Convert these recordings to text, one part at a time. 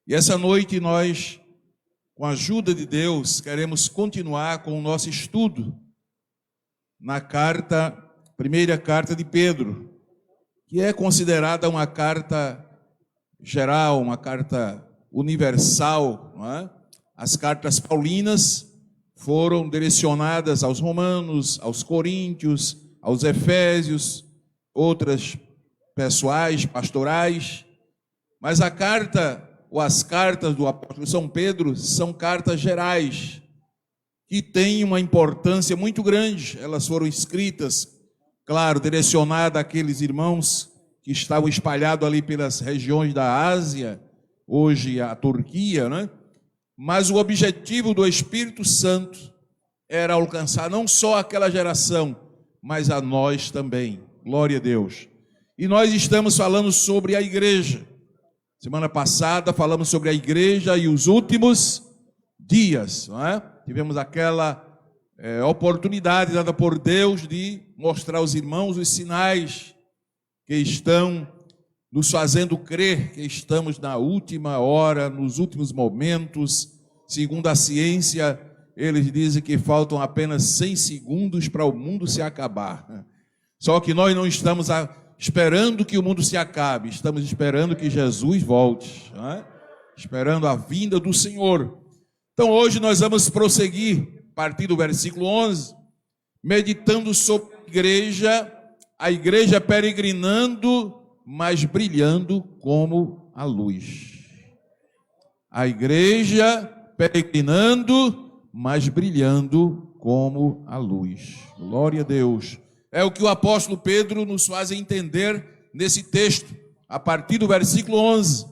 E essa noite nós, com a ajuda de Deus, queremos continuar com o nosso estudo na primeira carta de Pedro, que é considerada uma carta geral, uma carta universal, não é? As cartas paulinas foram direcionadas aos romanos, aos coríntios, aos efésios, outras pessoais, pastorais, mas a carta ou as cartas do apóstolo São Pedro são cartas gerais, que têm uma importância muito grande. Elas foram escritas, claro, direcionadas àqueles irmãos que estavam espalhados ali pelas regiões da Ásia, hoje a Turquia, né? Mas o objetivo do Espírito Santo era alcançar não só aquela geração, mas a nós também. Glória a Deus. E nós estamos falando sobre a igreja. Semana passada falamos sobre a igreja e os últimos dias, não é? Tivemos aquela oportunidade dada por Deus de mostrar aos irmãos os sinais que estão nos fazendo crer que estamos na última hora, nos últimos momentos. Segundo a ciência, eles dizem que faltam apenas 100 segundos para o mundo se acabar. Só que nós não estamos esperando que o mundo se acabe, estamos esperando que Jesus volte, não é? Esperando a vinda do Senhor. Então hoje nós vamos prosseguir, a partir do versículo 11, meditando sobre a igreja peregrinando, mas brilhando como a luz. A igreja peregrinando, mas brilhando como a luz. Glória a Deus. É o que o apóstolo Pedro nos faz entender nesse texto, a partir do versículo 11.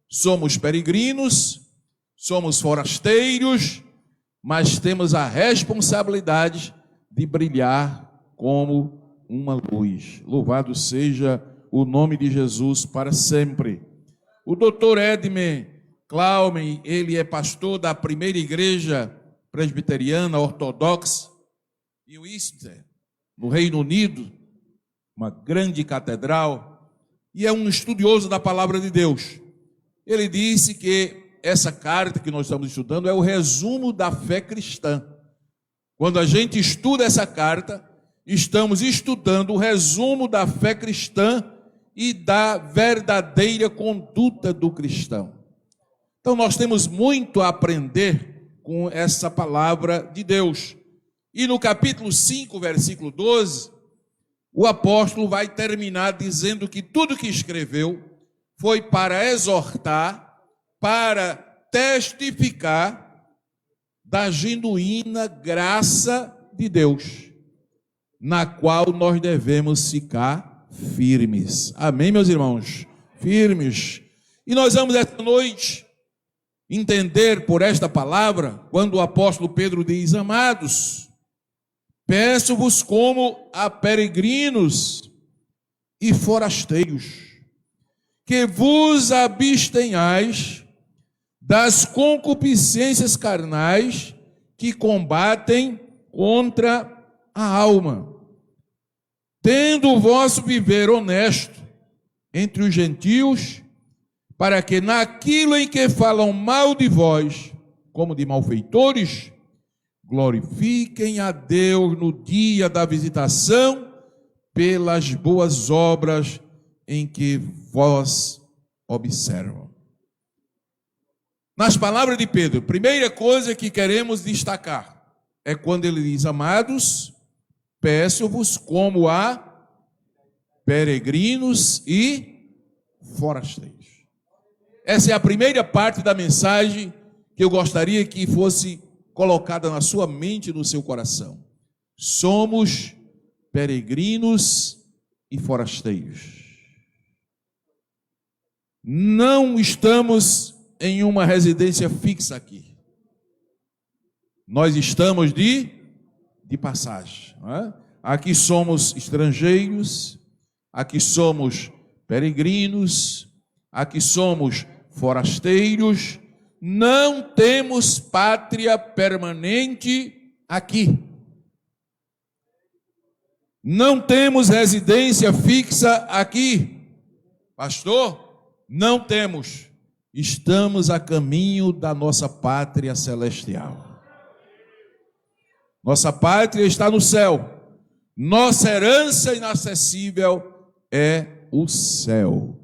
Somos peregrinos, somos forasteiros, mas temos a responsabilidade de brilhar como uma luz. Louvado seja o nome de Jesus para sempre. O doutor Edme Klaumen, ele é pastor da primeira igreja presbiteriana ortodoxa em Winchester, no Reino Unido, uma grande catedral, e é um estudioso da palavra de Deus. Ele disse que essa carta que nós estamos estudando é o resumo da fé cristã. Quando a gente estuda essa carta, estamos estudando o resumo da fé cristã e da verdadeira conduta do cristão. Então nós temos muito a aprender com essa palavra de Deus. E no capítulo 5, versículo 12, o apóstolo vai terminar dizendo que tudo que escreveu foi para exortar, para testificar da genuína graça de Deus, na qual nós devemos ficar firmes. Amém, meus irmãos? Firmes. E nós vamos esta noite entender por esta palavra, quando o apóstolo Pedro diz: amados, peço-vos como a peregrinos e forasteiros, que vos abstenhais das concupiscências carnais que combatem contra a alma, tendo o vosso viver honesto entre os gentios, para que naquilo em que falam mal de vós, como de malfeitores, glorifiquem a Deus no dia da visitação, pelas boas obras em que vós observam. Nas palavras de Pedro, primeira coisa que queremos destacar é quando ele diz: amados, peço-vos como a peregrinos e forasteiros. Essa é a primeira parte da mensagem que eu gostaria que fosse colocada na sua mente e no seu coração. Somos peregrinos e forasteiros. Não estamos em uma residência fixa aqui. Nós estamos de passagem, não é? Aqui somos estrangeiros, aqui somos peregrinos, aqui somos forasteiros, não temos pátria permanente aqui. Não temos residência fixa aqui. Pastor, não temos. estamos a caminho da nossa pátria celestial. Nossa pátria está no céu. Nossa herança inacessível é o céu.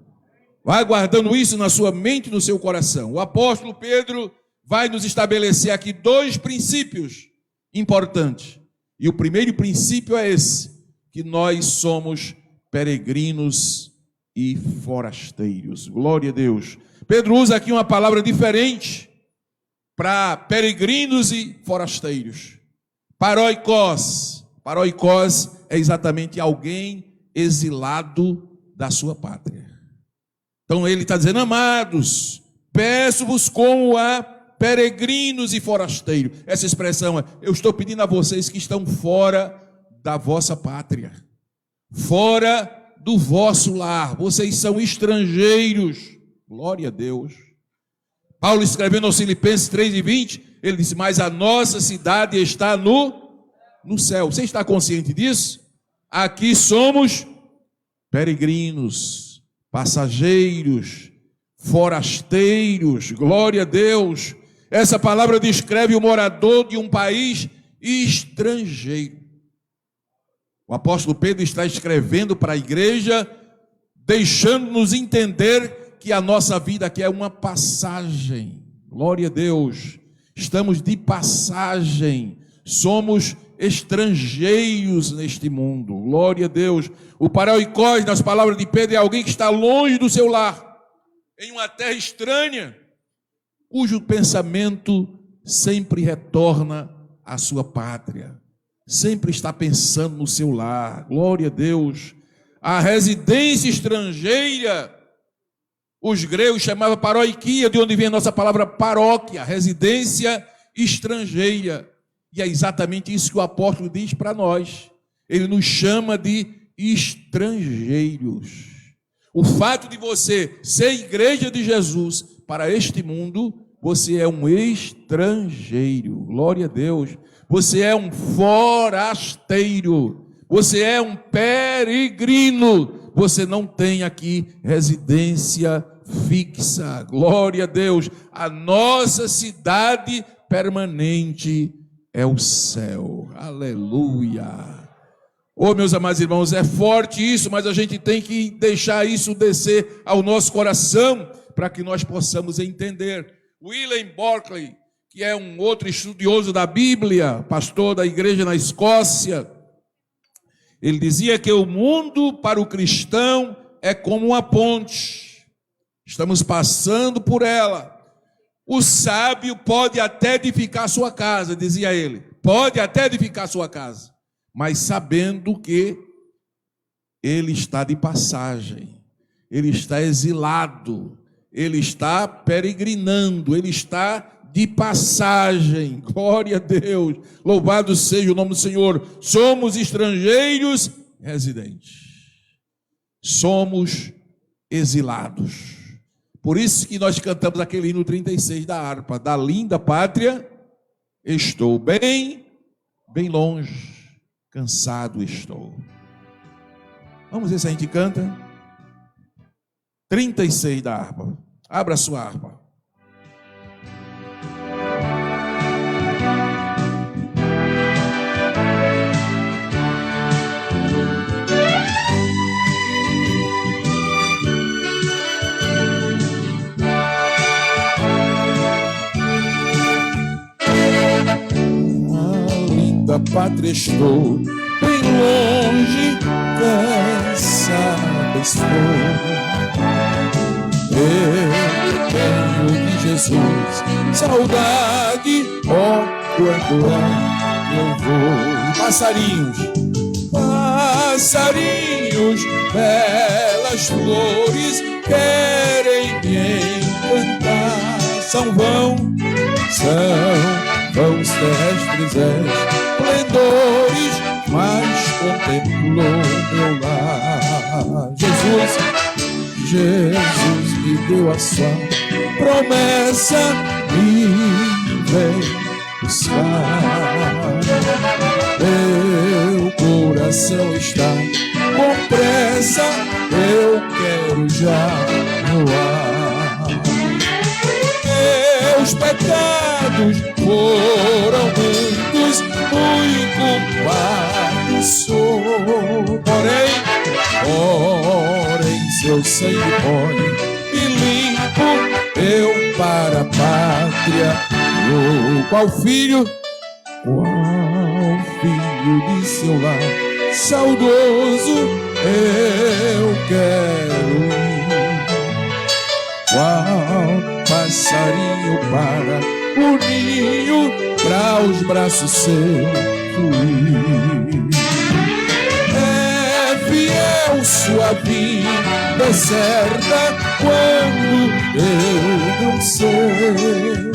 Vai guardando isso na sua mente e no seu coração. O apóstolo Pedro vai nos estabelecer aqui 2 princípios importantes. E o primeiro princípio é esse, que nós somos peregrinos e forasteiros. Glória a Deus. Pedro usa aqui uma palavra diferente para peregrinos e forasteiros. Paroikos. Paroikos é exatamente alguém exilado da sua pátria. Então ele está dizendo: amados, peço-vos como a peregrinos e forasteiros. Essa expressão é: eu estou pedindo a vocês que estão fora da vossa pátria, fora do vosso lar, vocês são estrangeiros. Glória a Deus. Paulo escrevendo aos Filipenses 3:20, ele disse: mas a nossa cidade está no céu. Você está consciente disso? Aqui somos peregrinos, passageiros, forasteiros. Glória a Deus. Essa palavra descreve o morador de um país estrangeiro. O apóstolo Pedro está escrevendo para a igreja, deixando-nos entender que a nossa vida aqui é uma passagem. Glória a Deus. Estamos de passagem. Somos estrangeiros neste mundo. Glória a Deus. O paroikos, nas palavras de Pedro, é alguém que está longe do seu lar, em uma terra estranha, cujo pensamento sempre retorna à sua pátria, sempre está pensando no seu lar. Glória a Deus. A residência estrangeira, os gregos chamavam paroikia, de onde vem a nossa palavra paróquia, residência estrangeira. E é exatamente isso que o apóstolo diz para nós. Ele nos chama de estrangeiros. O fato de você ser igreja de Jesus para este mundo, você é um estrangeiro. Glória a Deus. Você é um forasteiro. Você é um peregrino. Você não tem aqui residência fixa. Glória a Deus. A nossa cidade permanente é o céu. Aleluia. Oh, meus amados irmãos, é forte isso, mas a gente tem que deixar isso descer ao nosso coração para que nós possamos entender. William Barclay, que é um outro estudioso da Bíblia, pastor da igreja na Escócia, ele dizia que o mundo para o cristão é como uma ponte. Estamos passando por ela. O sábio pode até edificar sua casa, dizia ele. Pode até edificar sua casa, mas sabendo que ele está de passagem, ele está exilado, ele está peregrinando, ele está de passagem. Glória a Deus, louvado seja o nome do Senhor. Somos estrangeiros residentes, somos exilados. Por isso que nós cantamos aquele hino 36 da harpa: da linda pátria estou bem longe, cansado estou. Vamos ver se a gente canta 36 da harpa. Abra a sua harpa. Da pátria estou bem longe, cansado estou. Eu tenho de Jesus saudade, ó, quando eu vou. Passarinhos, passarinhos, belas flores querem me encantar. São vãos terrestres esplendores, mas contemplou meu lar. Jesus me deu a sua promessa e vem buscar. Meu coração está com pressa, eu quero já voar. meus pecados foram muitos, muito culpado sou. Porém, seu sangue pode e limpo eu para a pátria. Qual filho? Qual filho de seu lar saudoso eu quero ir? Qual passarinho para o ninho, para os braços seus fluir? É fiel sua vida certa quando eu não sei,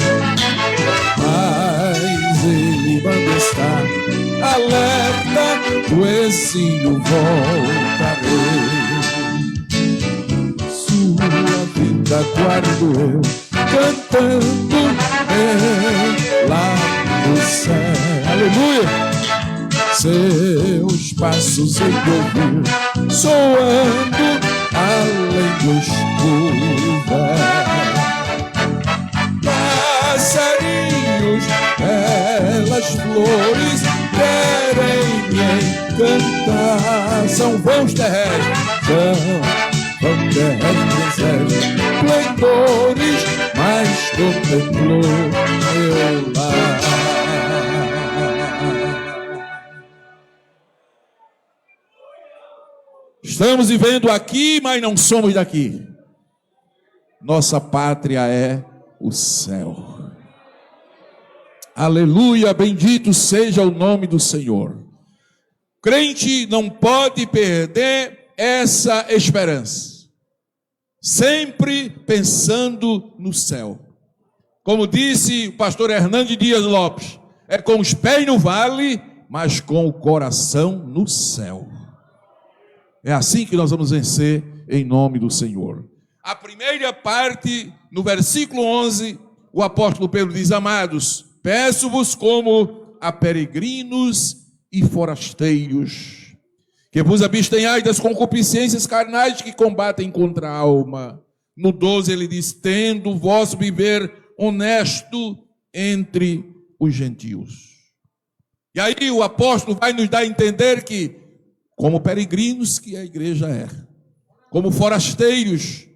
mas ele manda estar alerta, do exílio voltarei. Sua vida guardo eu, cantando lá no céu. Aleluia! Seus passos eu ouvir, soando além do escuro véu. Passarinhos, belas flores, querem me encantar. São voos terrestres, são terrestres, esplendores, mas contemplou meu lar. Estamos vivendo aqui, mas não somos daqui. Nossa pátria é o céu. Aleluia, bendito seja o nome do Senhor. Crente não pode perder essa esperança. Sempre pensando no céu. Como disse o pastor Hernandes Dias Lopes, é com os pés no vale, mas com o coração no céu. É assim que nós vamos vencer em nome do Senhor. A primeira parte, no versículo 11, o apóstolo Pedro diz: amados, peço-vos como a peregrinos e forasteiros, que vos abstenhais das concupiscências carnais que combatem contra a alma. No 12 ele diz: tendo o vosso viver honesto entre os gentios. E aí o apóstolo vai nos dar a entender que, como peregrinos que a igreja é, como forasteiros,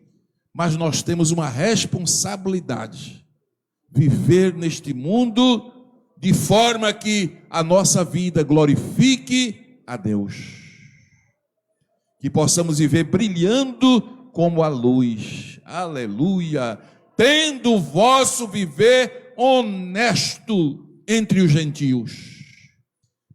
mas nós temos uma responsabilidade, viver neste mundo de forma que a nossa vida glorifique a Deus, que possamos viver brilhando como a luz, aleluia, tendo o vosso viver honesto entre os gentios,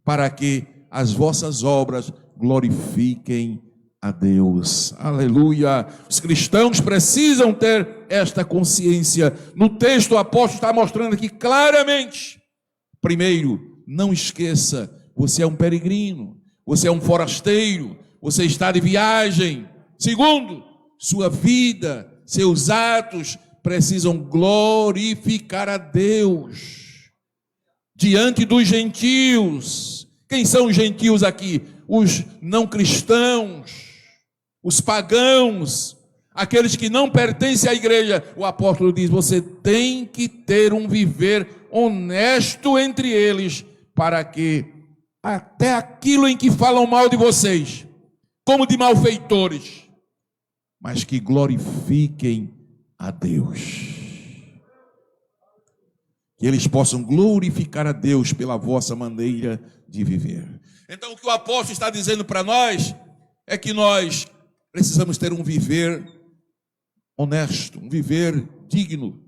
para que as vossas obras glorifiquem a Deus, aleluia. Os cristãos precisam ter esta consciência. No texto o apóstolo está mostrando aqui claramente. Primeiro, não esqueça, você é um peregrino, você é um forasteiro, você está de viagem. Segundo, sua vida, seus atos precisam glorificar a Deus diante dos gentios. Quem são os gentios aqui? Os não cristãos, os pagãos, aqueles que não pertencem à igreja. O apóstolo diz: você tem que ter um viver honesto entre eles, para que até aquilo em que falam mal de vocês, como de malfeitores, mas que glorifiquem a Deus. Que eles possam glorificar a Deus pela vossa maneira de viver. Então o que o apóstolo está dizendo para nós é que nós precisamos ter um viver honesto, um viver digno,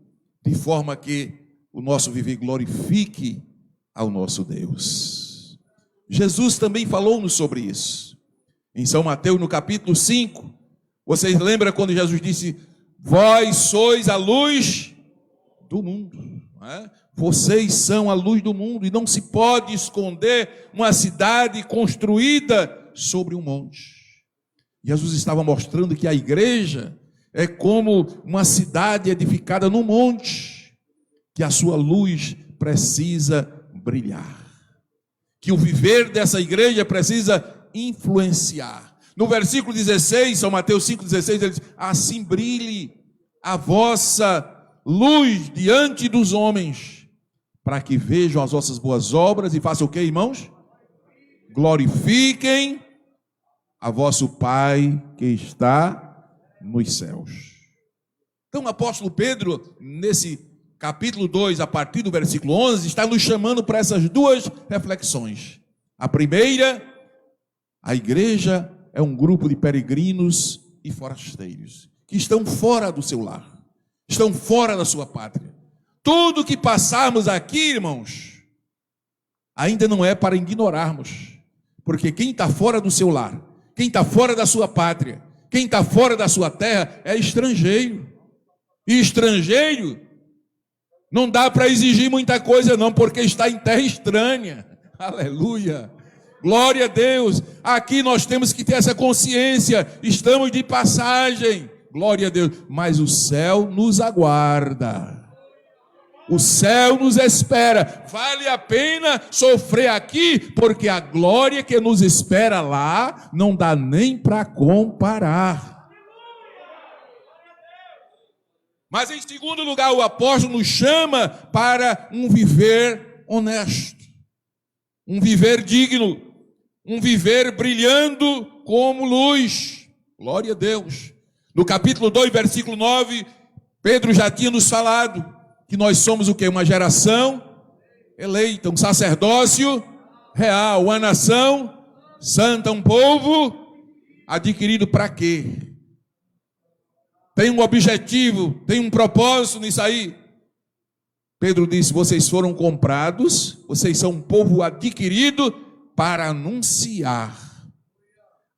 de forma que o nosso viver glorifique ao nosso Deus. Jesus também falou-nos sobre isso. Em São Mateus, no capítulo 5, vocês lembram quando Jesus disse: vós sois a luz do mundo, não é? Vocês são a luz do mundo, e não se pode esconder uma cidade construída sobre um monte. Jesus estava mostrando que a igreja é como uma cidade edificada no monte, que a sua luz precisa brilhar, que o viver dessa igreja precisa influenciar. No versículo 16, São Mateus 5,16, ele diz: assim brilhe a vossa luz diante dos homens, para que vejam as vossas boas obras e façam o que, irmãos? Glorifiquem a vosso Pai que está nos céus. Então o apóstolo Pedro, nesse capítulo 2, a partir do versículo 11, está nos chamando para essas duas reflexões. A primeira, a igreja é um grupo de peregrinos e forasteiros, que estão fora do seu lar, estão fora da sua pátria. Tudo que passarmos aqui, irmãos, ainda não é para ignorarmos, porque quem está fora do seu lar, quem está fora da sua pátria, quem está fora da sua terra, é estrangeiro. E estrangeiro não dá para exigir muita coisa não, porque está em terra estranha. Aleluia. Glória a Deus. Aqui nós temos que ter essa consciência. Estamos de passagem. Glória a Deus. Mas o céu nos aguarda. O céu nos espera. Vale a pena sofrer aqui, porque a glória que nos espera lá não dá nem para comparar. Mas em segundo lugar, o apóstolo nos chama para um viver honesto, um viver digno, um viver brilhando como luz. Glória a Deus. No capítulo 2, versículo 9, Pedro já tinha nos falado que nós somos o quê? Uma geração eleita, um sacerdócio real, uma nação santa, um povo adquirido para quê? Tem um objetivo, tem um propósito nisso aí. Pedro disse: vocês foram comprados, vocês são um povo adquirido para anunciar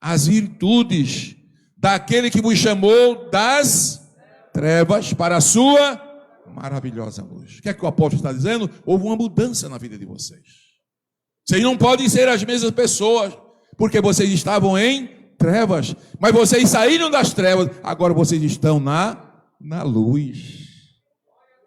as virtudes daquele que vos chamou das trevas para a sua maravilhosa luz. O que é que o apóstolo está dizendo? Houve uma mudança na vida de vocês. Vocês não podem ser as mesmas pessoas, porque vocês estavam em trevas, mas vocês saíram das trevas, agora vocês estão na luz.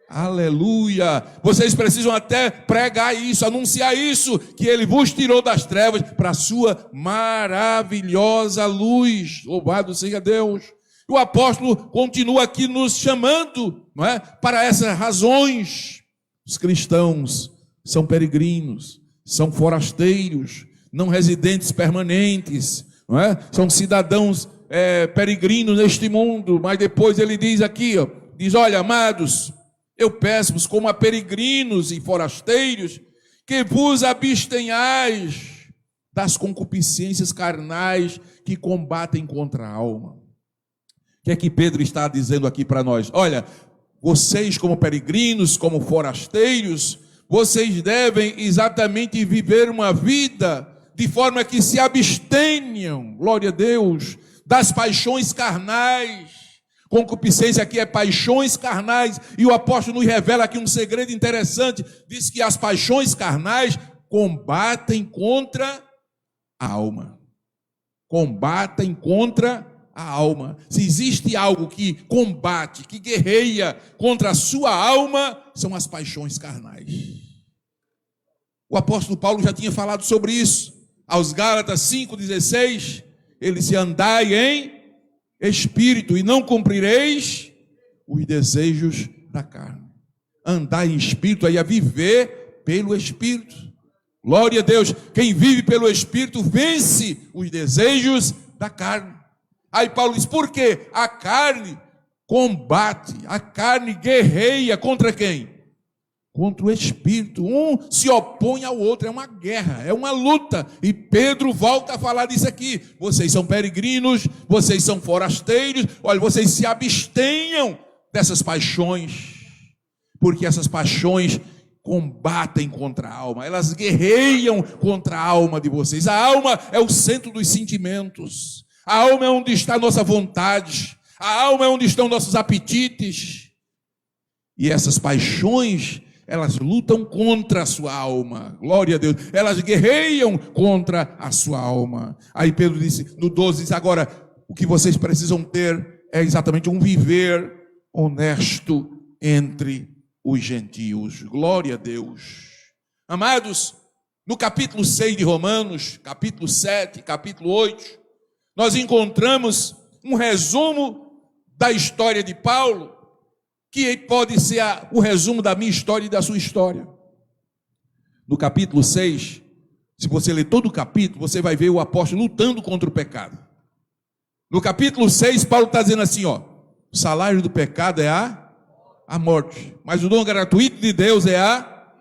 Aleluia. Vocês precisam até pregar isso, anunciar isso, que ele vos tirou das trevas para a sua maravilhosa luz. Louvado seja Deus. O apóstolo continua aqui nos chamando, não é? Para essas razões. Os cristãos são peregrinos, são forasteiros, não residentes permanentes, não é? São cidadãos peregrinos neste mundo. Mas depois ele diz aqui, ó, diz: olha, amados, eu peço-vos como a peregrinos e forasteiros, que vos abstenhais das concupiscências carnais que combatem contra a alma. O que é que Pedro está dizendo aqui para nós? Olha, vocês como peregrinos, como forasteiros, vocês devem exatamente viver uma vida de forma que se abstenham, glória a Deus, das paixões carnais. Concupiscência aqui é paixões carnais, e o apóstolo nos revela aqui um segredo interessante. Diz que as paixões carnais combatem contra a alma. Combatem contra a alma. Se existe algo que combate, que guerreia contra a sua alma, são as paixões carnais. O apóstolo Paulo já tinha falado sobre isso. Aos Gálatas 5,16, ele disse: andai em espírito e não cumprireis os desejos da carne. Andar em espírito aí é viver pelo espírito. Glória a Deus. Quem vive pelo espírito vence os desejos da carne. Aí Paulo diz: por quê? A carne combate, a carne guerreia contra quem? Contra o espírito. Um se opõe ao outro, é uma guerra, é uma luta. E Pedro volta a falar disso aqui. Vocês são peregrinos, vocês são forasteiros. Olha, vocês se abstenham dessas paixões, porque essas paixões combatem contra a alma, elas guerreiam contra a alma de vocês. A alma é o centro dos sentimentos, a alma é onde está a nossa vontade, a alma é onde estão nossos apetites. E essas paixões, elas lutam contra a sua alma, glória a Deus, elas guerreiam contra a sua alma. Aí Pedro disse, no 12, diz: agora, o que vocês precisam ter é exatamente um viver honesto entre os gentios, glória a Deus. Amados, no capítulo 6 de Romanos, capítulo 7, capítulo 8, nós encontramos um resumo da história de Paulo, que pode ser o resumo da minha história e da sua história. No capítulo 6, se você ler todo o capítulo, você vai ver o apóstolo lutando contra o pecado. No capítulo 6, Paulo está dizendo assim, ó, o salário do pecado é a morte, mas o dom gratuito de Deus é a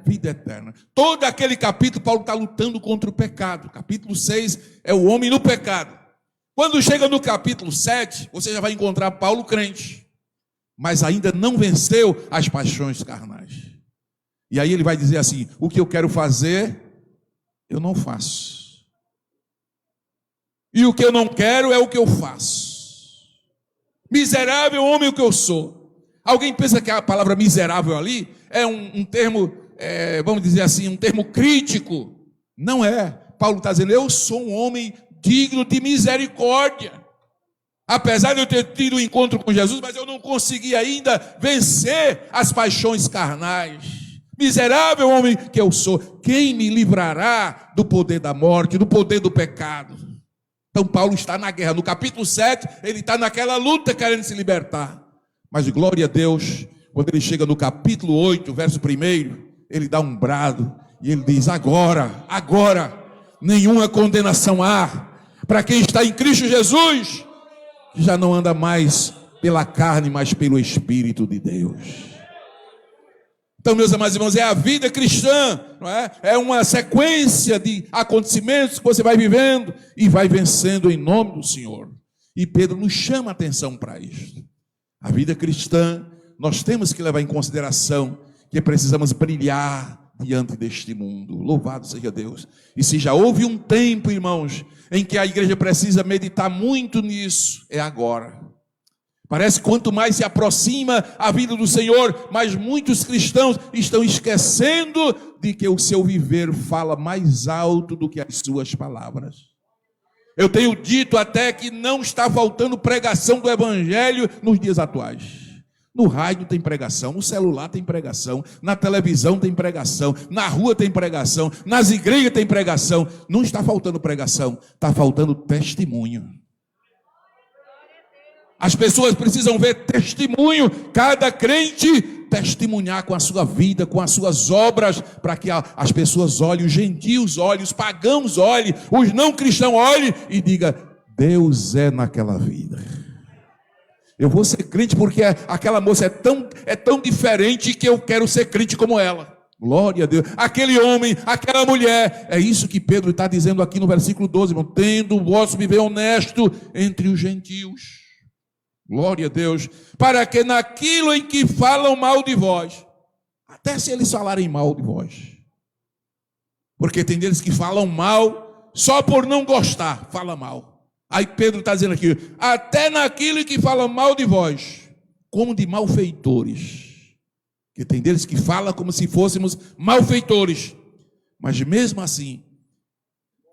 vida eterna. Todo aquele capítulo, Paulo está lutando contra o pecado. Capítulo 6 é o homem no pecado. Quando chega no capítulo 7, você já vai encontrar Paulo crente, mas ainda não venceu as paixões carnais. E aí ele vai dizer assim, o que eu quero fazer, eu não faço. E o que eu não quero é o que eu faço. Miserável homem o que eu sou. Alguém pensa que a palavra miserável ali é um termo, vamos dizer assim, um termo crítico. Não é. Paulo está dizendo, eu sou um homem digno de misericórdia. Apesar de eu ter tido um encontro com Jesus, mas eu não consegui ainda vencer as paixões carnais. Miserável homem que eu sou, quem me livrará do poder da morte, do poder do pecado? Então Paulo está na guerra. No capítulo 7, ele está naquela luta querendo se libertar. Mas glória a Deus, quando ele chega no capítulo 8, verso 1, ele dá um brado e ele diz, agora, nenhuma condenação há para quem está em Cristo Jesus, que já não anda mais pela carne, mas pelo Espírito de Deus. Então, meus amados irmãos, é a vida cristã, não é? É uma sequência de acontecimentos que você vai vivendo e vai vencendo em nome do Senhor. E Pedro nos chama a atenção para isso. A vida cristã, nós temos que levar em consideração que precisamos brilhar diante deste mundo. Louvado seja Deus. E se já houve um tempo, irmãos, em que a igreja precisa meditar muito nisso, é agora. Parece que quanto mais se aproxima a vida do Senhor, mas muitos cristãos estão esquecendo de que o seu viver fala mais alto do que as suas palavras. Eu tenho dito até que não está faltando pregação do Evangelho nos dias atuais. No rádio tem pregação, no celular tem pregação, na televisão tem pregação, na rua tem pregação, nas igrejas tem pregação. Não está faltando pregação, está faltando testemunho. As pessoas precisam ver testemunho, cada crente testemunhar com a sua vida, com as suas obras, para que as pessoas olhem, os gentios olhem, os pagãos olhem, os não cristãos olhem e digam, Deus é naquela vida. Eu vou ser crente porque aquela moça é tão diferente que eu quero ser crente como ela. Glória a Deus. Aquele homem, aquela mulher, é isso que Pedro está dizendo aqui no versículo 12, irmão, tendo o vosso viver honesto entre os gentios. Glória a Deus, para que naquilo em que falam mal de vós, até se eles falarem mal de vós, porque tem deles que falam mal, só por não gostar, fala mal. Aí Pedro está dizendo aqui, até naquilo em que falam mal de vós, como de malfeitores, que tem deles que falam como se fôssemos malfeitores, mas mesmo assim,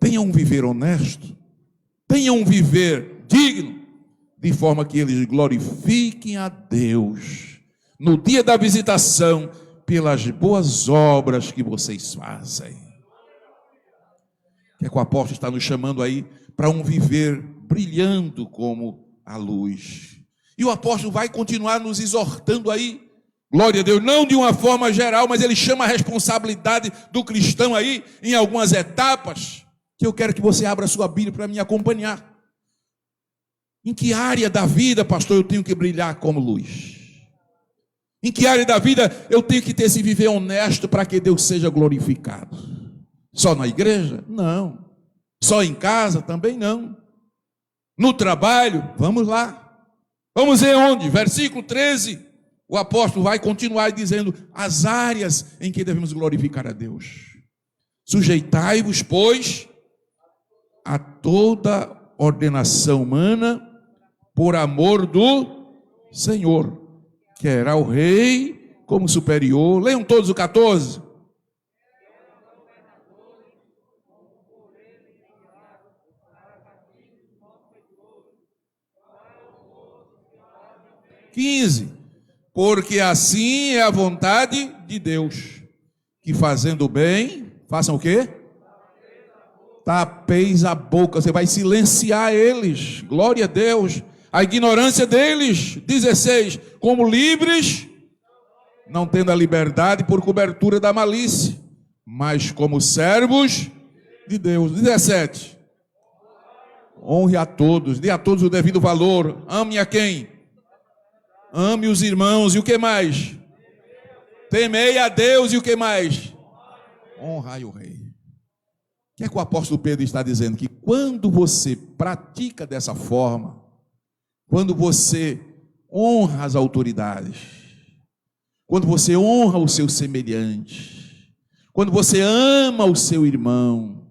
tenham um viver honesto, tenham um viver digno, de forma que eles glorifiquem a Deus no dia da visitação pelas boas obras que vocês fazem. Que é que o apóstolo está nos chamando aí para um viver brilhando como a luz. E o apóstolo vai continuar nos exortando aí, glória a Deus, não de uma forma geral, mas ele chama a responsabilidade do cristão aí em algumas etapas, que eu quero que você abra a sua Bíblia para me acompanhar. Em que área da vida, pastor, eu tenho que brilhar como luz? Em que área da vida eu tenho que ter esse viver honesto para que Deus seja glorificado? Só na igreja? Não. Só em casa? Também não. No trabalho? Vamos lá. Vamos ver onde? Versículo 13. O apóstolo vai continuar dizendo as áreas em que devemos glorificar a Deus. Sujeitai-vos, pois, a toda ordenação humana, por amor do Senhor, que era o rei como superior. Leiam todos o 14. Porque assim é a vontade de Deus, que fazendo o bem, façam o quê? Tapeis a boca, você vai silenciar eles, glória a Deus, A ignorância deles, 16, como livres, não tendo a liberdade por cobertura da malícia, mas como servos de Deus. 17, honre a todos, dê a todos o devido valor, ame a quem? Ame os irmãos, e o que mais? Temei a Deus, e o que mais? Honrai o rei. O que é que o apóstolo Pedro está dizendo? Que quando você pratica dessa forma, quando você honra as autoridades, quando você honra o seu semelhante, quando você ama o seu irmão,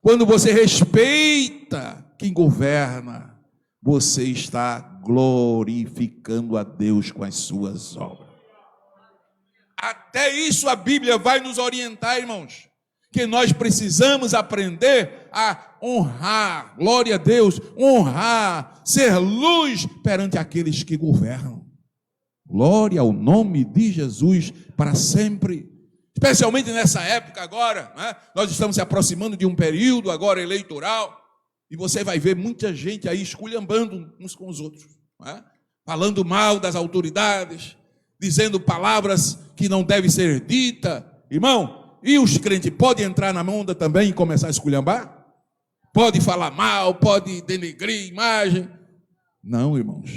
quando você respeita quem governa, você está glorificando a Deus com as suas obras. Até isso a Bíblia vai nos orientar, irmãos, que nós precisamos aprender a honrar, glória a Deus, honrar, ser luz perante aqueles que governam. Glória ao nome de Jesus para sempre. Especialmente nessa época agora, né? Nós estamos se aproximando de um período agora eleitoral, e você vai ver muita gente aí esculhambando uns com os outros, né? Falando mal das autoridades, dizendo palavras que não devem ser ditas. Irmão, e os crentes podem entrar na onda também e começar a esculhambar? Pode falar mal, pode denegrir imagem? Não, irmãos.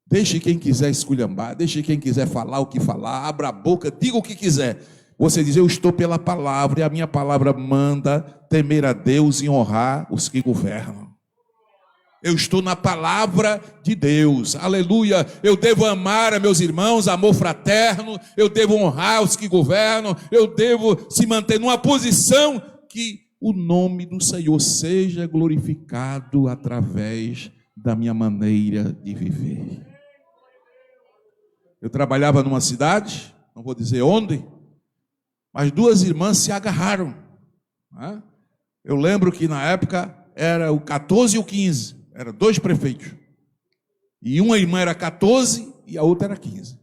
Deixe quem quiser esculhambar, deixe quem quiser falar o que falar, abra a boca, diga o que quiser. Você diz, eu estou pela palavra, e a minha palavra manda temer a Deus e honrar os que governam. Eu estou na palavra de Deus, aleluia. Eu devo amar a meus irmãos, amor fraterno, eu devo honrar os que governam, eu devo se manter numa posição que o nome do Senhor seja glorificado através da minha maneira de viver. Eu trabalhava numa cidade, não vou dizer onde, mas duas irmãs se agarraram, né? Eu lembro que na época era o 14 e o 15, eram dois prefeitos, e uma irmã era 14 e a outra era 15,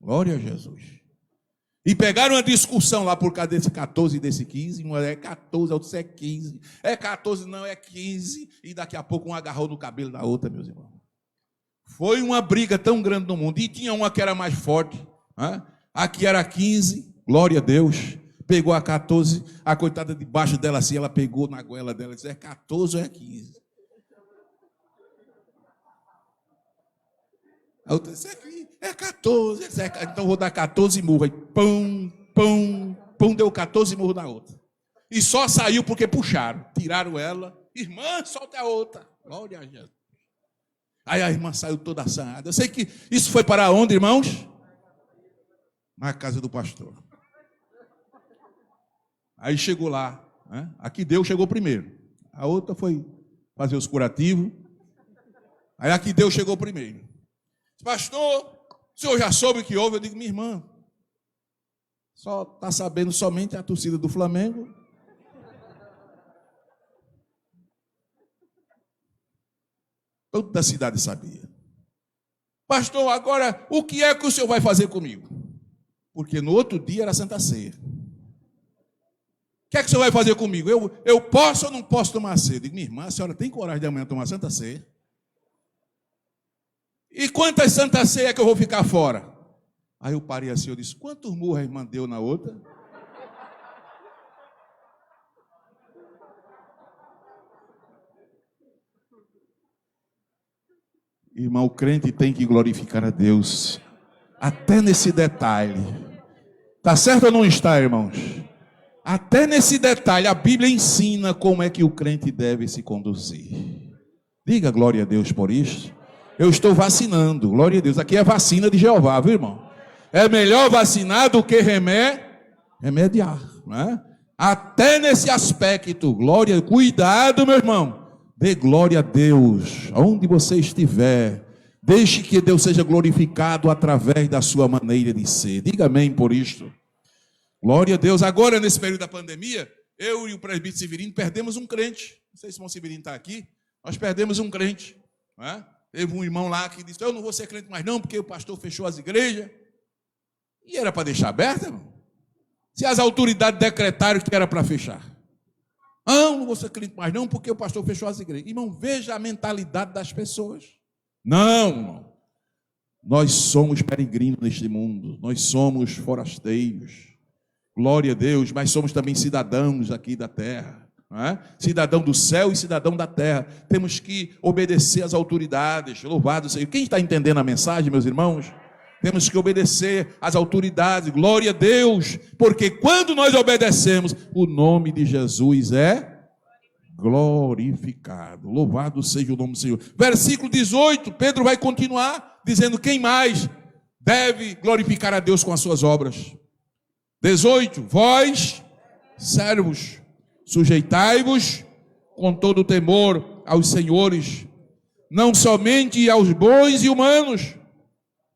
glória a Jesus. E pegaram uma discussão lá por causa desse 14 e desse 15, uma é 14, a outra é 15, é 14 não, é 15, e daqui a pouco um agarrou no cabelo da outra, meus irmãos. Foi uma briga tão grande no mundo, e tinha uma que era mais forte, né? Aqui era 15, glória a Deus, pegou a 14, a coitada debaixo dela assim, ela pegou na goela dela e disse, é 14 ou é 15? A outra disse, é 14, então vou dar 14 murros. Aí, pum, deu 14 murros na outra. E só saiu porque puxaram, tiraram ela, irmã, solta a outra, glória a Jesus. Aí a irmã saiu toda assanhada. Eu sei que isso foi para onde, irmãos? Na casa do pastor. Aí chegou lá, né? Aqui Deus chegou primeiro. A outra foi fazer os curativos. Aí aqui Deus chegou primeiro. Pastor, o senhor já soube o que houve? Eu digo, minha irmã, só está sabendo somente a torcida do Flamengo. Toda a cidade sabia. Pastor, agora, o que é que o senhor vai fazer comigo? Porque no outro dia era Santa Ceia. O que é que o senhor vai fazer comigo? Eu posso ou não posso tomar ceia? Eu digo, minha irmã, a senhora tem coragem de amanhã tomar Santa Ceia? E quantas Santa Ceia que eu vou ficar fora? Aí eu parei assim, eu disse, quantos murros a irmã deu na outra? Irmão, o crente tem que glorificar a Deus, até nesse detalhe. Está certo ou não está, irmãos? Até nesse detalhe, a Bíblia ensina como é que o crente deve se conduzir. Diga glória a Deus por isso. Eu estou vacinando, glória a Deus. Aqui é vacina de Jeová, viu, irmão? É melhor vacinar do que remediar, né? Até nesse aspecto, glória, cuidado, meu irmão. Dê glória a Deus, onde você estiver. Deixe que Deus seja glorificado através da sua maneira de ser. Diga amém por isto. Glória a Deus. Agora, nesse período da pandemia, eu e o presbítero Severino perdemos um crente. Não sei se o irmão Severino está aqui. Nós perdemos um crente, né? Teve um irmão lá que disse, eu não vou ser crente mais não, porque o pastor fechou as igrejas. E era para deixar aberta, irmão? Se as autoridades decretaram que era para fechar. Não vou ser crente mais não, porque o pastor fechou as igrejas. Irmão, veja a mentalidade das pessoas. Não. Nós somos peregrinos neste mundo, nós somos forasteiros. Glória a Deus, mas somos também cidadãos aqui da terra. Não é? Cidadão do céu e cidadão da terra. Temos que obedecer às autoridades. Louvado seja. Quem está entendendo a mensagem, meus irmãos? Temos que obedecer às autoridades. Glória a Deus, porque quando nós obedecemos, o nome de Jesus é glorificado. Louvado seja o nome do Senhor. Versículo 18, Pedro vai continuar dizendo: quem mais deve glorificar a Deus com as suas obras? 18, vós, servos, sujeitai-vos com todo o temor aos senhores, não somente aos bons e humanos,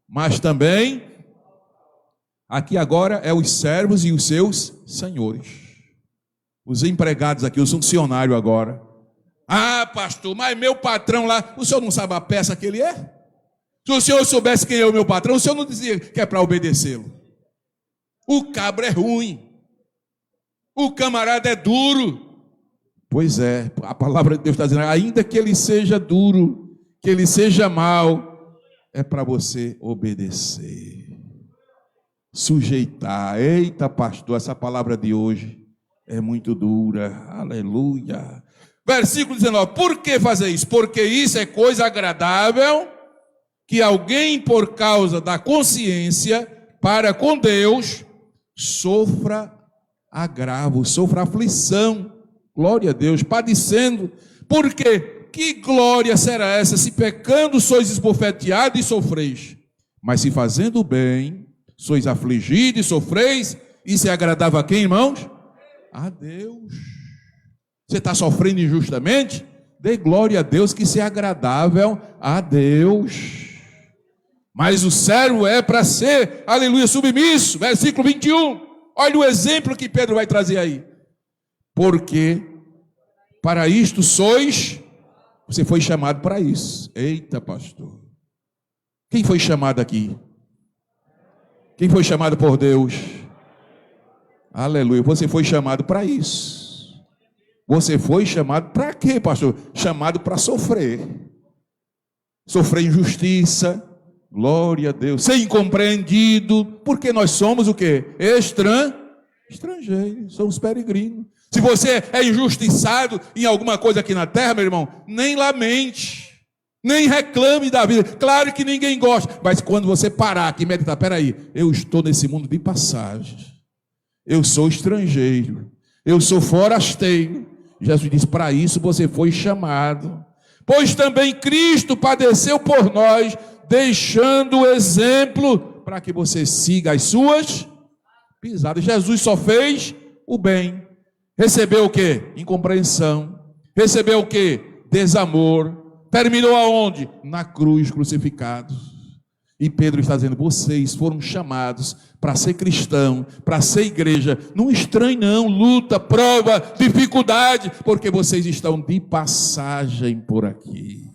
mas também, aqui agora é os servos e os seus senhores. Os empregados aqui, os funcionários agora. Ah, pastor, mas meu patrão lá, o senhor não sabe a peça que ele é? Se o senhor soubesse quem é o meu patrão, o senhor não dizia que é para obedecê-lo. O cabra é ruim. O camarada é duro. Pois é, a palavra de Deus está dizendo, ainda que ele seja duro, que ele seja mau, é para você obedecer. Sujeitar. Eita, pastor, essa palavra de hoje é muito dura. Aleluia. Versículo 19. Por que fazer isso? Porque isso é coisa agradável, que alguém, por causa da consciência, para com Deus, sofra agravo, sofra aflição. Glória a Deus, padecendo. Porque que glória será essa, se pecando sois esbofeteados e sofreis? Mas se fazendo bem, sois afligidos e sofreis, isso é agradável a quem, irmãos? A Deus. Você está sofrendo injustamente? Dê glória a Deus, que isso é agradável a Deus. Mas o servo é para ser, aleluia, submisso. Versículo 21. Olha o exemplo que Pedro vai trazer aí. Porque para isto sois, você foi chamado para isso. Eita, pastor. Quem foi chamado aqui? Quem foi chamado por Deus? Aleluia. Você foi chamado para isso. Você foi chamado para quê, pastor? Chamado para sofrer. Sofrer injustiça. Glória a Deus. Ser incompreendido. Porque nós somos o quê? Estrangeiros. Somos peregrinos. Se você é injustiçado em alguma coisa aqui na terra, meu irmão, nem lamente. Nem reclame da vida. Claro que ninguém gosta. Mas quando você parar aqui e meditar, peraí, eu estou nesse mundo de passagem. Eu sou estrangeiro. Eu sou forasteiro. Jesus disse, para isso você foi chamado. Pois também Cristo padeceu por nós, deixando o exemplo para que você siga as suas pisadas. Jesus só fez o bem. Recebeu o quê? Incompreensão. Recebeu o quê? Desamor. Terminou aonde? Na cruz, crucificado. E Pedro está dizendo, vocês foram chamados para ser cristão, para ser igreja. Não estranhe não, luta, prova, dificuldade, porque vocês estão de passagem por aqui.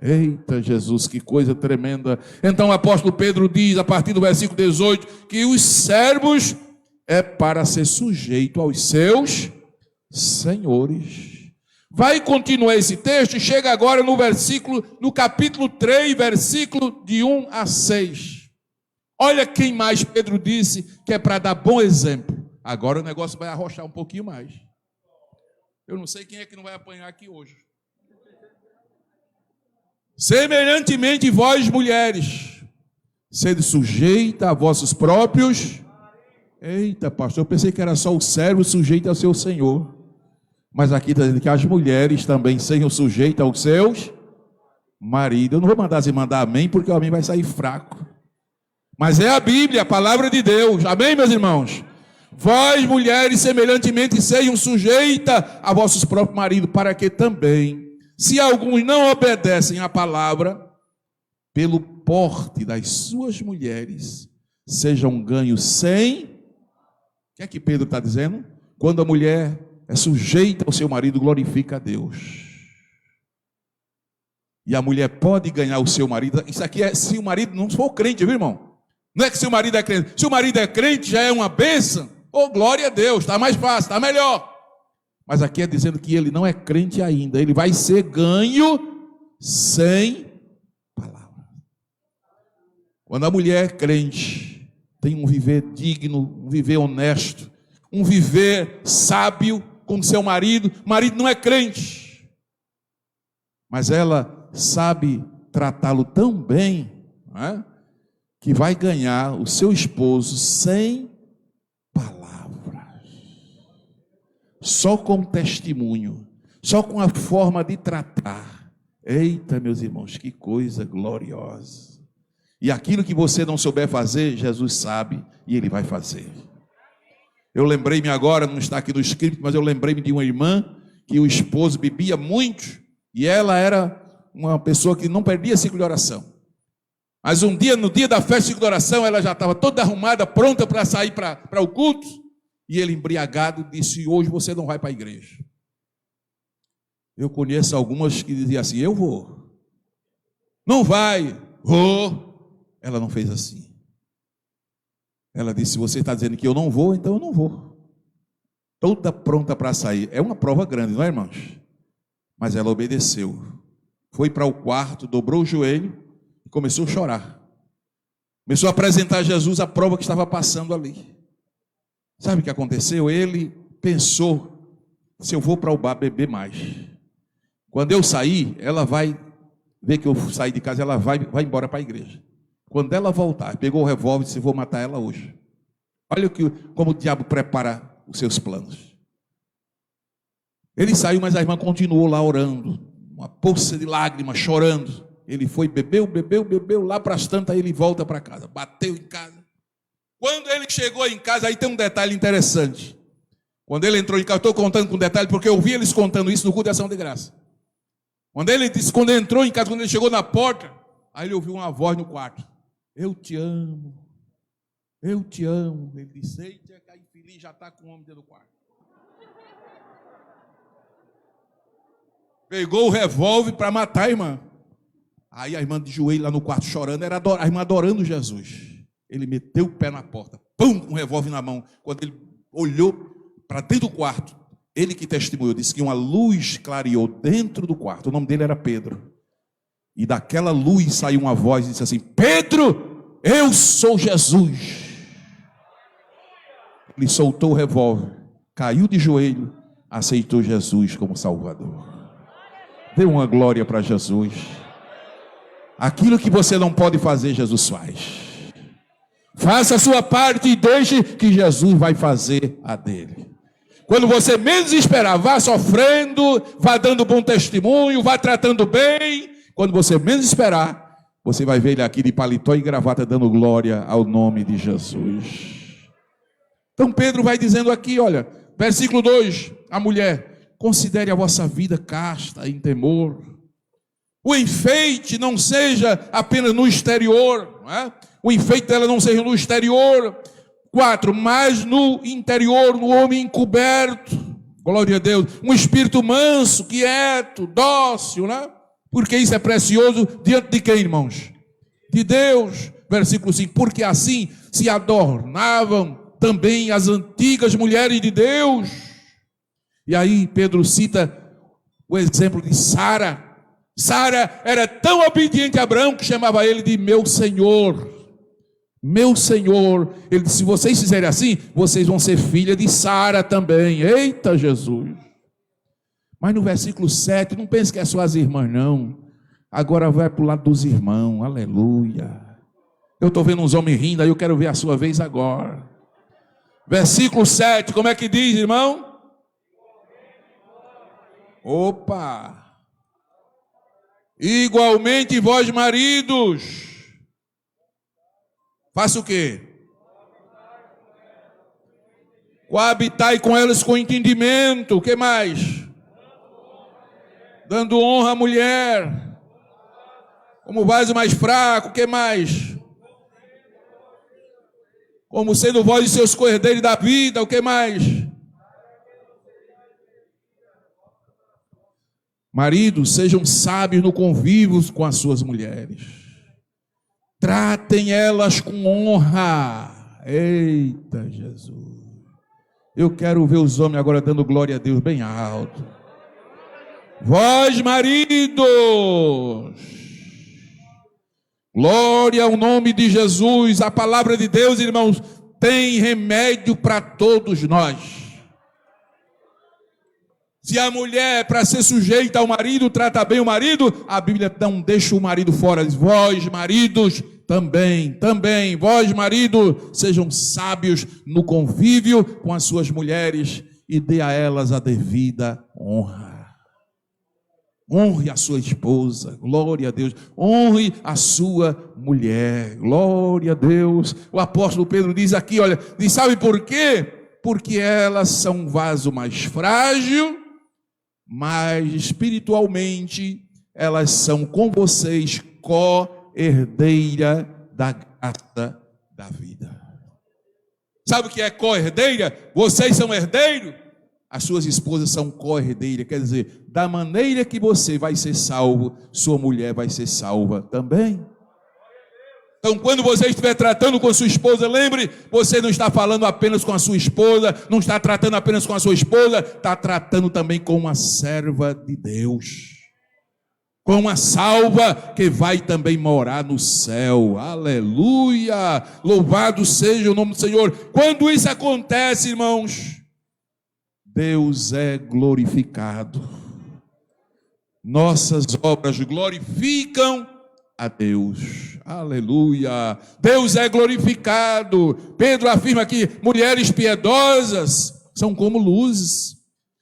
Eita Jesus, que coisa tremenda. Então o apóstolo Pedro diz, a partir do versículo 18, que os servos é para ser sujeito aos seus senhores. Vai continuar esse texto e chega agora no capítulo 3, versículo de 1 a 6. Olha quem mais Pedro disse que é para dar bom exemplo. Agora o negócio vai arrochar um pouquinho mais. Eu não sei quem é que não vai apanhar aqui hoje. Semelhantemente vós, mulheres, sede sujeita a vossos próprios. Eita, pastor, eu pensei que era só o servo sujeito ao seu senhor. Mas aqui está dizendo que as mulheres também sejam sujeitas aos seus maridos. Eu não vou mandar amém, porque o amém vai sair fraco. Mas é a Bíblia, a palavra de Deus. Amém, meus irmãos? Vós, mulheres, semelhantemente sejam sujeitas a vossos próprios maridos, para que também, se alguns não obedecem à palavra, pelo porte das suas mulheres, sejam ganhos sem... O que é que Pedro está dizendo? Quando a mulher é sujeita ao seu marido, glorifica a Deus. E a mulher pode ganhar o seu marido. Isso aqui é se o marido não for crente, viu, irmão? Não é que se o marido é crente. Se o marido é crente, já é uma bênção. Oh, glória a Deus, está mais fácil, está melhor. Mas aqui é dizendo que ele não é crente ainda. Ele vai ser ganho sem Quando a mulher é crente, tem um viver digno, um viver honesto, um viver sábio com seu marido. O marido não é crente, mas ela sabe tratá-lo tão bem, não é? Que vai ganhar o seu esposo sem palavras, só com testemunho, só com a forma de tratar. Eita, meus irmãos, que coisa gloriosa. E aquilo que você não souber fazer, Jesus sabe e Ele vai fazer. Eu lembrei-me agora, não está aqui no script, mas eu lembrei-me de uma irmã que o esposo bebia muito e ela era uma pessoa que não perdia ciclo de oração. Mas um dia, no dia da festa de ciclo de oração, ela já estava toda arrumada, pronta para sair para o culto, e ele, embriagado, disse: hoje você não vai para a igreja. Eu conheço algumas que diziam assim: eu vou. Não vai. Vou. Ela não fez assim. Ela disse: se você está dizendo que eu não vou, então eu não vou. Toda pronta para sair. É uma prova grande, não é, irmãos? Mas ela obedeceu. Foi para o quarto, dobrou o joelho e começou a chorar. Começou a apresentar a Jesus a prova que estava passando ali. Sabe o que aconteceu? Ele pensou: se eu vou para o bar beber mais, quando eu sair, ela vai ver que eu saí de casa, ela vai embora para a igreja. Quando ela voltar, pegou o revólver e disse: vou matar ela hoje. Olha como o diabo prepara os seus planos. Ele saiu, mas a irmã continuou lá orando, uma poça de lágrimas, chorando. Ele foi, bebeu, lá para as tantas, ele volta para casa, bateu em casa. Quando ele chegou em casa, aí tem um detalhe interessante. Quando ele entrou em casa, eu estou contando com detalhe, porque eu vi eles contando isso no culto de ação de graça. Quando ele entrou em casa, quando ele chegou na porta, aí ele ouviu uma voz no quarto: eu te amo, eu te amo. Ele disse: eita, que a infeliz já está com o homem dentro do quarto. Pegou o revólver para matar a irmã. Aí a irmã de joelho lá no quarto chorando, era a irmã adorando Jesus. Ele meteu o pé na porta, pum, com o revólver na mão. Quando ele olhou para dentro do quarto, ele que testemunhou, disse que uma luz clareou dentro do quarto. O nome dele era Pedro. E daquela luz saiu uma voz e disse assim: Pedro, eu sou Jesus. Ele soltou o revólver, caiu de joelho, aceitou Jesus como Salvador. Dê uma glória para Jesus. Aquilo que você não pode fazer, Jesus faz. Faça a sua parte e deixe que Jesus vai fazer a dele. Quando você menos esperar, vá sofrendo, vá dando bom testemunho, vá tratando bem. Quando você menos esperar, você vai ver ele aqui de paletó e gravata dando glória ao nome de Jesus. Então Pedro vai dizendo aqui, olha, versículo 2, a mulher: considere a vossa vida casta em temor. O enfeite não seja apenas no exterior, não é? O enfeite dela não seja no exterior. 4, mas no interior, no homem encoberto. Glória a Deus. Um espírito manso, quieto, dócil, né? Porque isso é precioso diante de quem, irmãos? De Deus. Versículo 5, porque assim se adornavam também as antigas mulheres de Deus. E aí Pedro cita o exemplo de Sara. Sara era tão obediente a Abraão que chamava ele de meu Senhor. Meu Senhor. Ele disse: se vocês fizerem assim, vocês vão ser filha de Sara também. Eita Jesus. Mas no versículo 7, não pense que é só as irmãs não. Agora vai para o lado dos irmãos. Aleluia. Eu estou vendo uns homens rindo, aí eu quero ver a sua vez agora. Versículo 7, como é que diz, irmão? Opa! Igualmente vós, maridos, faça o quê? Coabitai com elas com entendimento. O que mais? Dando honra à mulher, como vaso mais fraco. O que mais? Como sendo vós e seus cordeiros da vida. O que mais? Maridos, sejam sábios no convívio com as suas mulheres. Tratem elas com honra. Eita Jesus. Eu quero ver os homens agora dando glória a Deus bem alto. Vós, maridos, Glória ao nome de Jesus. A palavra de Deus, irmãos, tem remédio para todos nós. Se a mulher, para ser sujeita ao marido, trata bem o marido, a Bíblia não deixa o marido fora. Diz, vós, maridos, também, vós, marido, sejam sábios no convívio com as suas mulheres e dê a elas a devida honra. Honre a sua esposa, glória a Deus. Honre a sua mulher, glória a Deus. O apóstolo Pedro diz aqui, olha, diz, sabe por quê? Porque elas são um vaso mais frágil, mas espiritualmente elas são com vocês co-herdeira da graça da vida. Sabe o que é co-herdeira? Vocês são herdeiros, as suas esposas são co-herdeiras, quer dizer, da maneira que você vai ser salvo, sua mulher vai ser salva também. Então, quando você estiver tratando com sua esposa, lembre, você não está falando apenas com a sua esposa, não está tratando apenas com a sua esposa, está tratando também com uma serva de Deus, com uma salva que vai também morar no céu. Aleluia! Louvado seja o nome do Senhor. Quando isso acontece, irmãos, Deus é glorificado. Nossas obras glorificam a Deus. Aleluia. Deus é glorificado. Pedro afirma que mulheres piedosas são como luzes,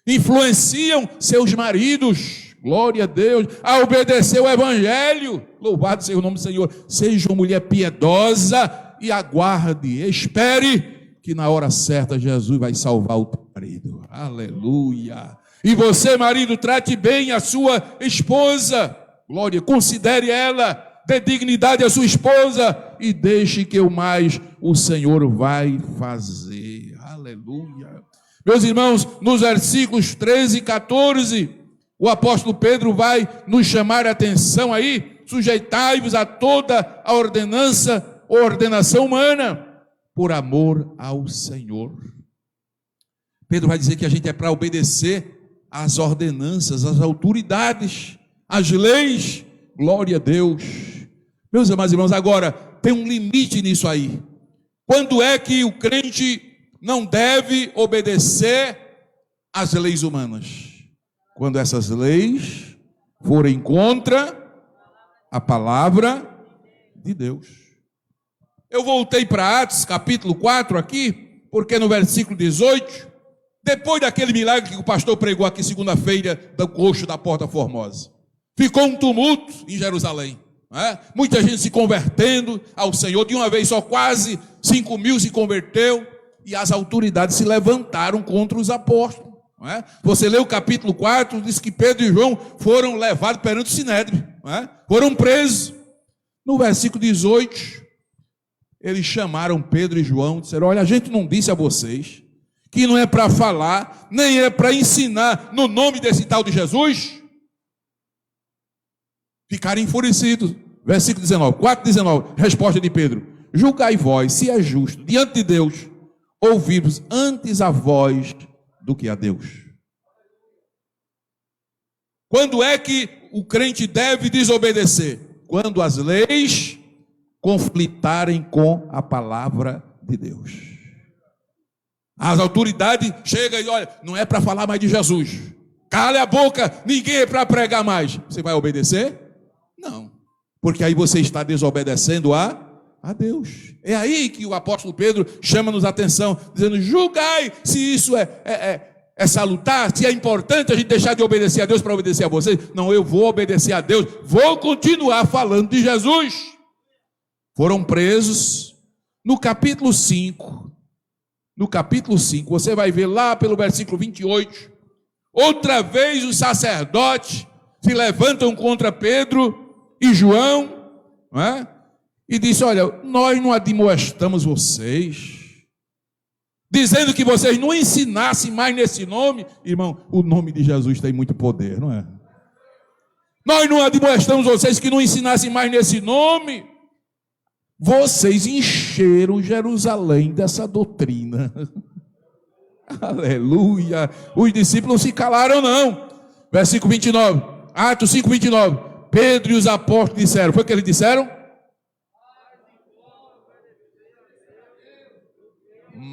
influenciam seus maridos, glória a Deus, a obedecer o evangelho. Louvado seja o nome do Senhor. Seja uma mulher piedosa e aguarde, espere que na hora certa Jesus vai salvar o teu marido. Aleluia. E você, marido, trate bem a sua esposa, glória, considere ela, dê dignidade à sua esposa e deixe que o mais o Senhor vai fazer. Aleluia. Meus irmãos, nos versículos 13 e 14, o apóstolo Pedro vai nos chamar a atenção aí, sujeitai-vos a toda a ordenação humana, por amor ao Senhor. Pedro vai dizer que a gente é para obedecer às ordenanças, às autoridades, às leis, glória a Deus. Meus amados irmãos, agora, tem um limite nisso aí. Quando é que o crente não deve obedecer às leis humanas? Quando essas leis forem contra a palavra de Deus. Eu voltei para Atos capítulo 4 aqui, porque no versículo 18, depois daquele milagre que o pastor pregou aqui segunda-feira, do coxo da Porta Formosa, ficou um tumulto em Jerusalém, muita gente se convertendo ao Senhor, de uma vez só quase 5.000 se converteu, e as autoridades se levantaram contra os apóstolos. Você lê o capítulo 4, diz que Pedro e João foram levados perante o Sinédrio, foram presos. No versículo 18, eles chamaram Pedro e João e disseram, olha, a gente não disse a vocês que não é para falar, nem é para ensinar no nome desse tal de Jesus? Ficaram enfurecidos. Versículo 19, 4:19, resposta de Pedro, julgai vós se é justo diante de Deus ouvirmos antes a voz do que a Deus. Quando é que o crente deve desobedecer? Quando as leis conflitarem com a palavra de Deus. As autoridades chegam e olha, não é para falar mais de Jesus. Cale a boca, ninguém é para pregar mais. Você vai obedecer? Não. Porque aí você está desobedecendo a Deus. É aí que o apóstolo Pedro chama-nos a atenção, dizendo, julgai se isso é salutar, se é importante a gente deixar de obedecer a Deus para obedecer a vocês. Não, eu vou obedecer a Deus, vou continuar falando de Jesus. Foram presos no capítulo 5. No capítulo 5, você vai ver lá pelo versículo 28, outra vez os sacerdotes se levantam contra Pedro e João, e disse, olha, nós não admoestamos vocês, dizendo que vocês não ensinassem mais nesse nome. Irmão, o nome de Jesus tem muito poder, não é? Nós não admoestamos vocês que não ensinassem mais nesse nome. Vocês encheram Jerusalém dessa doutrina. Aleluia. Os discípulos não se calaram não. Versículo 29, Atos 5:29. Pedro e os apóstolos disseram, foi o que eles disseram?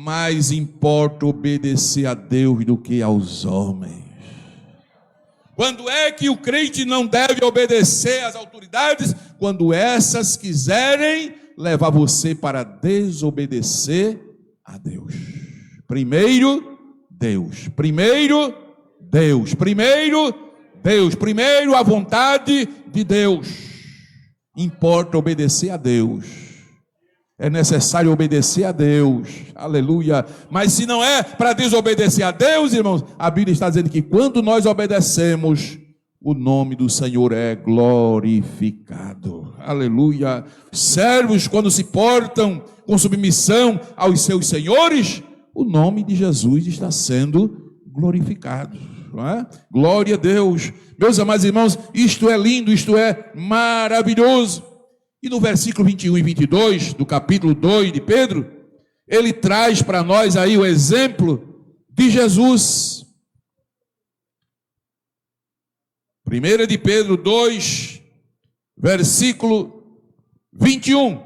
mais importa obedecer a Deus do que aos homens. Quando é que o crente não deve obedecer às autoridades? Quando essas quiserem levar você para desobedecer a Deus. Primeiro, Deus. Primeiro, Deus. Primeiro, Deus. Primeiro, a vontade de Deus. Importa obedecer a Deus. É necessário obedecer a Deus. Aleluia. Mas se não é para desobedecer a Deus, irmãos, a Bíblia está dizendo que quando nós obedecemos, o nome do Senhor é glorificado. Aleluia. Servos, quando se portam com submissão aos seus senhores, o nome de Jesus está sendo glorificado. Não é? Glória a Deus. Meus amados irmãos, isto é lindo, isto é maravilhoso. E no versículo 21 e 22 do capítulo 2 de Pedro, ele traz para nós aí o exemplo de Jesus. 1 de Pedro 2, versículo 21.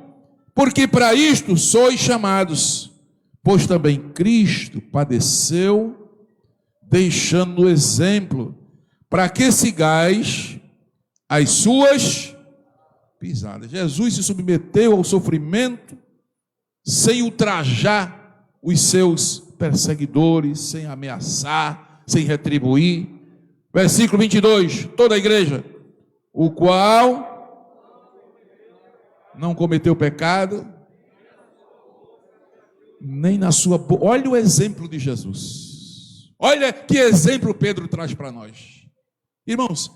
Porque para isto sois chamados, pois também Cristo padeceu, deixando o exemplo, para que sigais as suas pisadas. Jesus se submeteu ao sofrimento sem ultrajar os seus perseguidores, sem ameaçar, sem retribuir. Versículo 22, toda a igreja, o qual não cometeu pecado, nem na sua boca. Olha o exemplo de Jesus. Olha que exemplo Pedro traz para nós. Irmãos,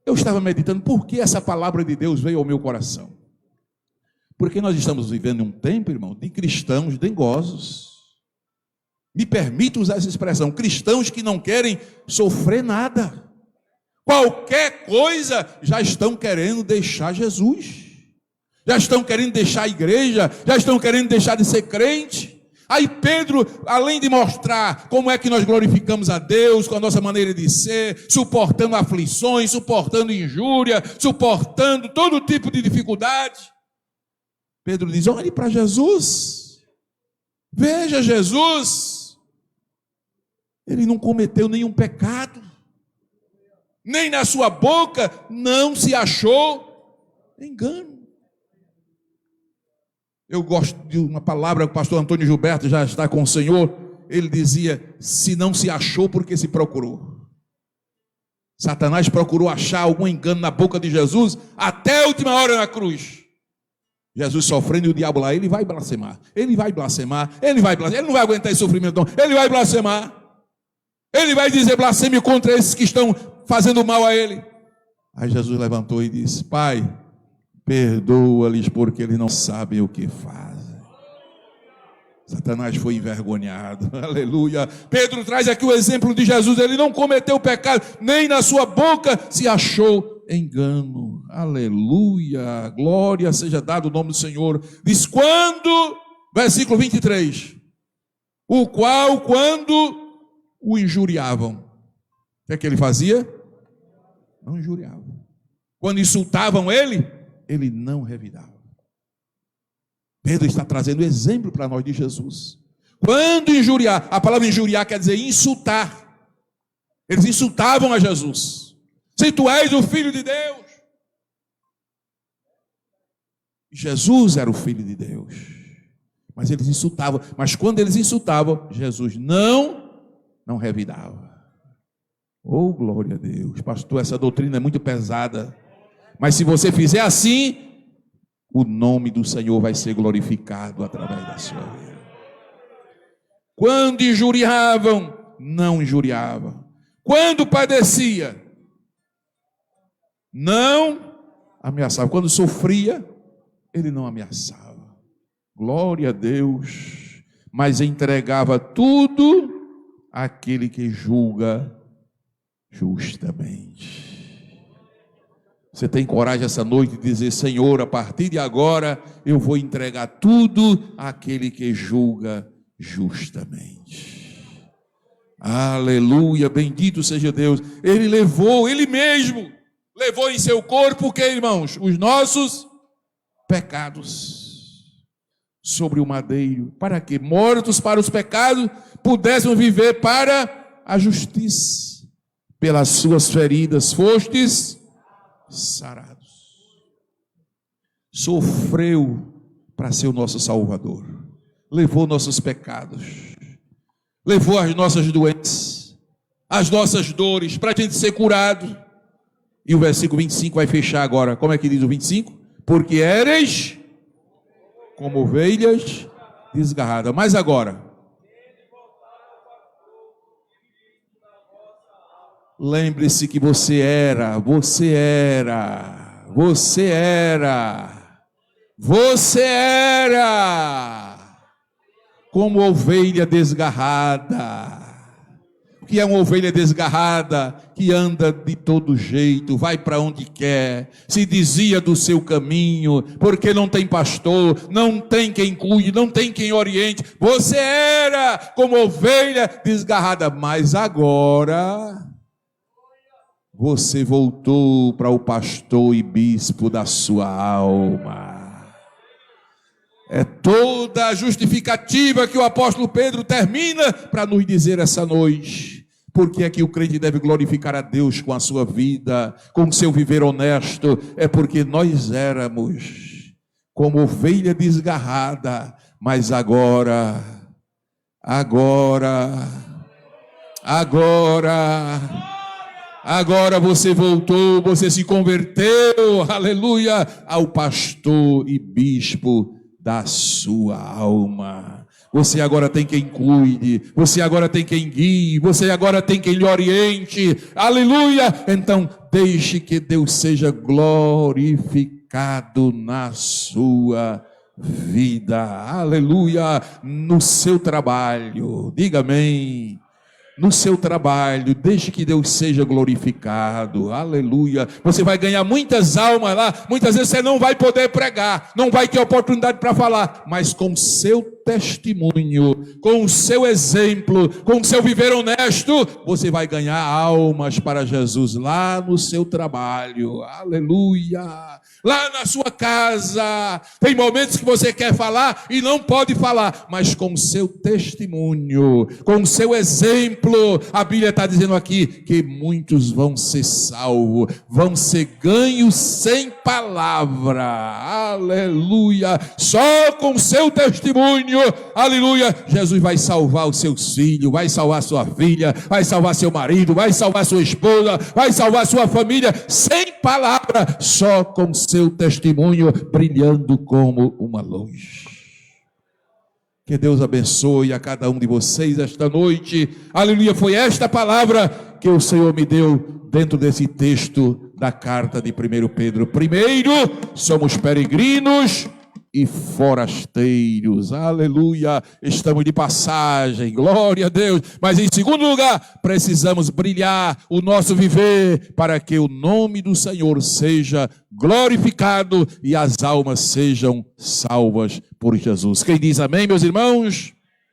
eu estava meditando por que essa palavra de Deus veio ao meu coração. Porque nós estamos vivendo um tempo, irmão, de cristãos dengosos. Me permita usar essa expressão, cristãos que não querem sofrer nada. Qualquer coisa já estão querendo deixar Jesus. Já estão querendo deixar a igreja, já estão querendo deixar de ser crente. Aí Pedro, além de mostrar como é que nós glorificamos a Deus com a nossa maneira de ser, suportando aflições, suportando injúria, suportando todo tipo de dificuldade, Pedro diz, olhe para Jesus, veja Jesus, ele não cometeu nenhum pecado, nem na sua boca não se achou engano. Eu gosto de uma palavra que o pastor Antônio Gilberto já está com o Senhor. Ele dizia, se não se achou, porque se procurou. Satanás procurou achar algum engano na boca de Jesus, até a última hora na cruz. Jesus sofrendo e o diabo lá, ele vai blasfemar. Ele vai blasfemar, ele não vai aguentar esse sofrimento não. Ele vai blasfemar. Ele vai dizer blasfêmia contra esses que estão fazendo mal a ele. Aí Jesus levantou e disse, Pai, perdoa-lhes porque eles não sabem o que fazem. Satanás foi envergonhado. Aleluia. Pedro traz aqui o exemplo de Jesus. Ele não cometeu pecado, nem na sua boca se achou engano. Aleluia. Glória seja dado o nome do Senhor. Diz quando, versículo 23, o qual quando o injuriavam, o que é que ele fazia? Não injuriava. Quando insultavam ele, ele não revidava. Pedro está trazendo exemplo para nós de Jesus. Quando injuriar, a palavra injuriar quer dizer insultar. Eles insultavam a Jesus. Se tu és o Filho de Deus. Jesus era o Filho de Deus. Mas eles insultavam. Mas quando eles insultavam, Jesus não revidava. Oh, glória a Deus. Pastor, essa doutrina é muito pesada. Mas se você fizer assim, o nome do Senhor vai ser glorificado através da sua vida. Quando injuriavam, não injuriava. Quando padecia, não ameaçava. Quando sofria, ele não ameaçava. Glória a Deus. Mas entregava tudo àquele que julga justamente. Você tem coragem essa noite de dizer, Senhor, a partir de agora eu vou entregar tudo àquele que julga justamente. Aleluia, bendito seja Deus. Ele levou, ele mesmo levou em seu corpo o que, irmãos? Os nossos pecados. sobre o madeiro, para que, mortos para os pecados, pudéssemos viver para a justiça. Pelas suas feridas fostes sarados. Sofreu para ser o nosso Salvador. Levou nossos pecados. Levou as nossas doenças, as nossas dores, para a gente ser curado. E o versículo 25 vai fechar agora. Como é que diz o 25? Porque eres como ovelhas desgarradas. Mas agora, lembre-se que você era como ovelha desgarrada. O que é uma ovelha desgarrada? Que anda de todo jeito, vai para onde quer, se desvia do seu caminho, porque não tem pastor, não tem quem cuide, não tem quem oriente. Você era como ovelha desgarrada, mas agora você voltou para o pastor e bispo da sua alma. É toda a justificativa que o apóstolo Pedro termina para nos dizer essa noite. Porque é que o crente deve glorificar a Deus com a sua vida, com o seu viver honesto? É porque nós éramos como ovelha desgarrada, mas agora você voltou, você se converteu, aleluia, ao pastor e bispo da sua alma. Você agora tem quem cuide, você agora tem quem guie, você agora tem quem lhe oriente, aleluia. Então deixe que Deus seja glorificado na sua vida, aleluia, no seu trabalho, diga amém. No seu trabalho, deixe que Deus seja glorificado, aleluia. Você vai ganhar muitas almas lá, muitas vezes você não vai poder pregar, não vai ter oportunidade para falar, mas com seu testemunho, com o seu exemplo, com o seu viver honesto, você vai ganhar almas para Jesus lá no seu trabalho, aleluia. Lá na sua casa, tem momentos que você quer falar e não pode falar, mas com o seu testemunho, com o seu exemplo, a Bíblia está dizendo aqui que muitos vão ser salvos, vão ser ganhos sem palavra, aleluia, só com o seu testemunho, aleluia, Jesus vai salvar os seus filhos, vai salvar sua filha, vai salvar seu marido, vai salvar sua esposa, vai salvar sua família, sem palavra, só com seu testemunho brilhando como uma luz. Que Deus abençoe a cada um de vocês esta noite, aleluia. Foi esta palavra que o Senhor me deu dentro desse texto da carta de 1 Pedro. Primeiro, somos peregrinos e forasteiros, aleluia, estamos de passagem, glória a Deus, mas em segundo lugar, precisamos brilhar o nosso viver, para que o nome do Senhor seja glorificado e as almas sejam salvas por Jesus. Quem diz amém, meus irmãos?